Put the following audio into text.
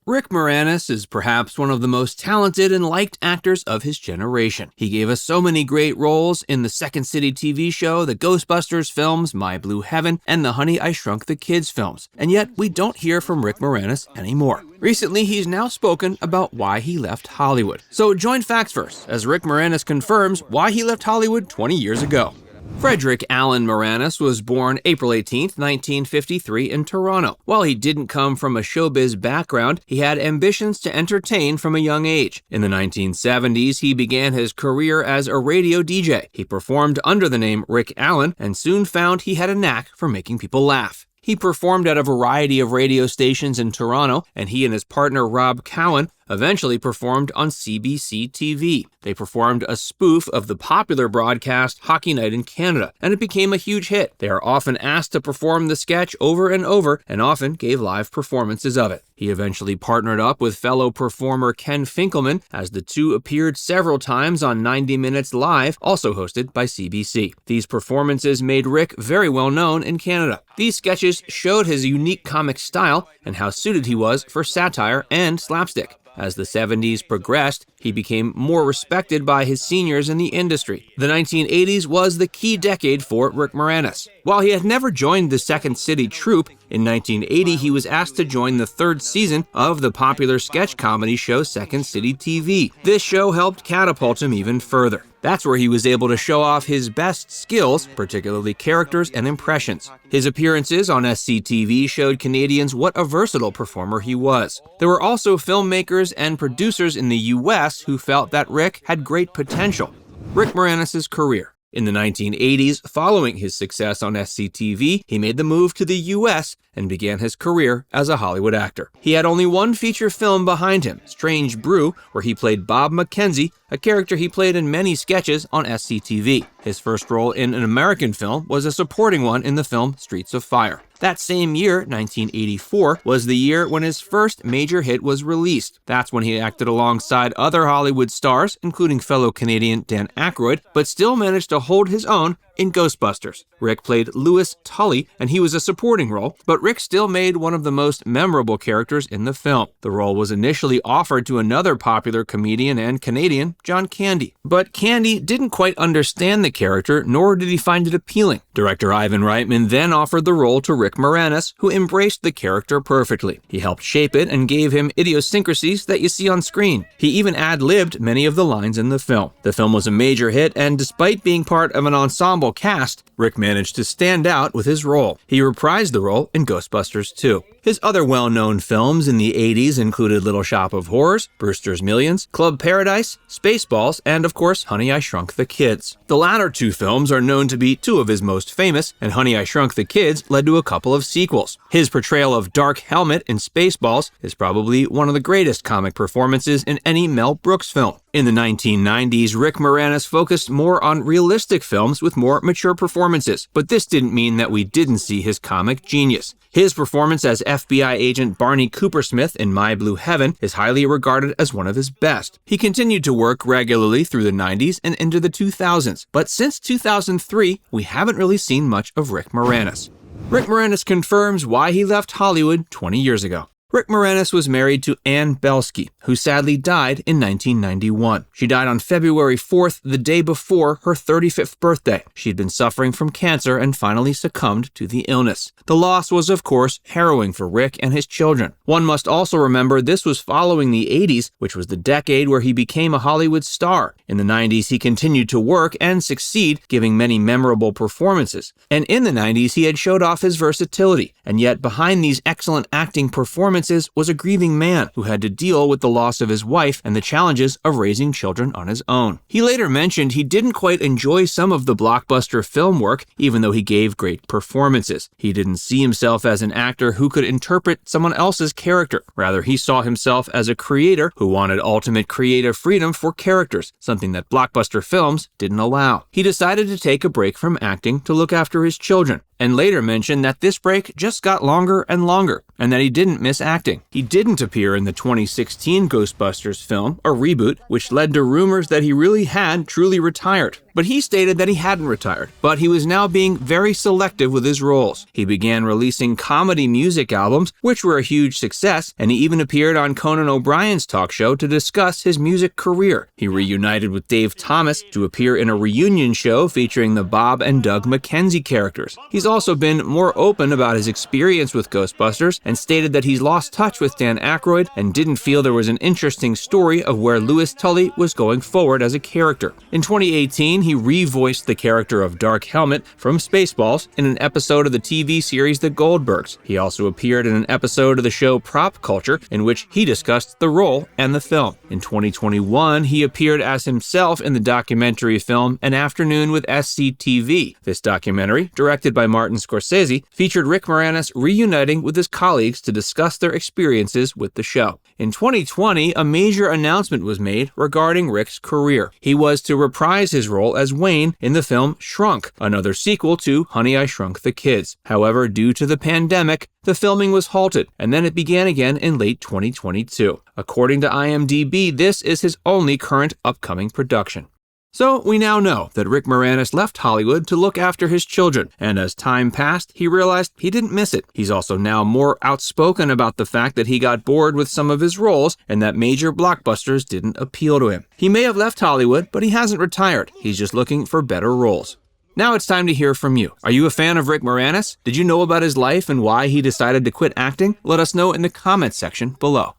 Rick Moranis is perhaps one of the most talented and liked actors of his generation. He gave us so many great roles in the Second City TV show, the Ghostbusters films, My Blue Heaven, and the Honey, I Shrunk the Kids films. And yet, we don't hear from Rick Moranis anymore. Recently, he's now spoken about why he left Hollywood. So join Facts First as Rick Moranis confirms why he left Hollywood 20 years ago. Frederick Allen Moranis was born April 18, 1953 in Toronto. While he didn't come from a showbiz background, he had ambitions to entertain from a young age. In the 1970s, he began his career as a radio DJ. He performed under the name Rick Allen and soon found he had a knack for making people laugh. He performed at a variety of radio stations in Toronto, and he and his partner Rob Cowan eventually performed on CBC TV. They performed a spoof of the popular broadcast Hockey Night in Canada, and it became a huge hit. They are often asked to perform the sketch over and over, and often gave live performances of it. He eventually partnered up with fellow performer Ken Finkelman, as the two appeared several times on 90 Minutes Live, also hosted by CBC. These performances made Rick very well known in Canada. These sketches showed his unique comic style and how suited he was for satire and slapstick. As the 70s progressed, he became more respected by his seniors in the industry. The 1980s was the key decade for Rick Moranis. While he had never joined the Second City troupe, in 1980 he was asked to join the third season of the popular sketch comedy show Second City TV. This show helped catapult him even further. That's where he was able to show off his best skills, particularly characters and impressions. His appearances on SCTV showed Canadians what a versatile performer he was. There were also filmmakers and producers in the US who felt that Rick had great potential. Rick Moranis' career. In the 1980s, following his success on SCTV, he made the move to the US and began his career as a Hollywood actor. He had only one feature film behind him, Strange Brew, where he played Bob McKenzie, a character he played in many sketches on SCTV. His first role in an American film was a supporting one in the film Streets of Fire. That same year, 1984, was the year when his first major hit was released. That's when he acted alongside other Hollywood stars, including fellow Canadian Dan Aykroyd, but still managed to hold his own in Ghostbusters. Rick played Louis Tully, and he was a supporting role, but Rick still made one of the most memorable characters in the film. The role was initially offered to another popular comedian and Canadian, John Candy. But Candy didn't quite understand the character, nor did he find it appealing. Director Ivan Reitman then offered the role to Rick Moranis, who embraced the character perfectly. He helped shape it and gave him idiosyncrasies that you see on screen. He even ad-libbed many of the lines in the film. The film was a major hit, and despite being part of an ensemble cast, Rick managed to stand out with his role. He reprised the role in Ghostbusters 2. His other well-known films in the 80s included Little Shop of Horrors, Brewster's Millions, Club Paradise, Spaceballs, and of course, Honey, I Shrunk the Kids. The latter two films are known to be two of his most famous, and Honey, I Shrunk the Kids led to a couple of sequels. His portrayal of Dark Helmet in Spaceballs is probably one of the greatest comic performances in any Mel Brooks film. In the 1990s, Rick Moranis focused more on realistic films with more mature performances, but this didn't mean that we didn't see his comic genius. His performance as FBI agent Barney Coopersmith in My Blue Heaven is highly regarded as one of his best. He continued to work regularly through the 90s and into the 2000s, but since 2003, we haven't really seen much of Rick Moranis. Rick Moranis confirms why he left Hollywood 20 years ago. Rick Moranis was married to Ann Belsky, who sadly died in 1991. She died on February 4th, the day before her 35th birthday. She'd been suffering from cancer and finally succumbed to the illness. The loss was, of course, harrowing for Rick and his children. One must also remember this was following the 80s, which was the decade where he became a Hollywood star. In the 90s, he continued to work and succeed, giving many memorable performances. And in the 90s, he had showed off his versatility. And yet, behind these excellent acting performances was a grieving man who had to deal with the loss of his wife and the challenges of raising children on his own. He later mentioned he didn't quite enjoy some of the blockbuster film work, even though he gave great performances. He didn't see himself as an actor who could interpret someone else's character. Rather, he saw himself as a creator who wanted ultimate creative freedom for characters, something that blockbuster films didn't allow. He decided to take a break from acting to look after his children, and later mentioned that this break just got longer and longer, and that he didn't miss acting. He didn't appear in the 2016 Ghostbusters film, a reboot, which led to rumors that he really had truly retired. but he stated that he hadn't retired, but he was now being very selective with his roles. He began releasing comedy music albums, which were a huge success, and he even appeared on Conan O'Brien's talk show to discuss his music career. He reunited with Dave Thomas to appear in a reunion show featuring the Bob and Doug McKenzie characters. He's also been more open about his experience with Ghostbusters and stated that he's lost touch with Dan Aykroyd and didn't feel there was an interesting story of where Louis Tully was going forward as a character. In 2018, he revoiced the character of Dark Helmet from Spaceballs in an episode of the TV series The Goldbergs. He also appeared in an episode of the show Prop Culture, in which he discussed the role and the film. In 2021, he appeared as himself in the documentary film An Afternoon with SCTV. This documentary, directed by Martin Scorsese, featured Rick Moranis reuniting with his colleagues to discuss their experiences with the show. In 2020, a major announcement was made regarding Rick's career. He was to reprise his role as Wayne in the film Shrunk, another sequel to Honey, I Shrunk the Kids. However, due to the pandemic, the filming was halted, and then it began again in late 2022. According to IMDb, this is his only current upcoming production. So we now know that Rick Moranis left Hollywood to look after his children, and as time passed, he realized he didn't miss it. He's also now more outspoken about the fact that he got bored with some of his roles and that major blockbusters didn't appeal to him. He may have left Hollywood, but he hasn't retired. He's just looking for better roles. Now it's time to hear from you. Are you a fan of Rick Moranis? Did you know about his life and why he decided to quit acting? Let us know in the comments section below.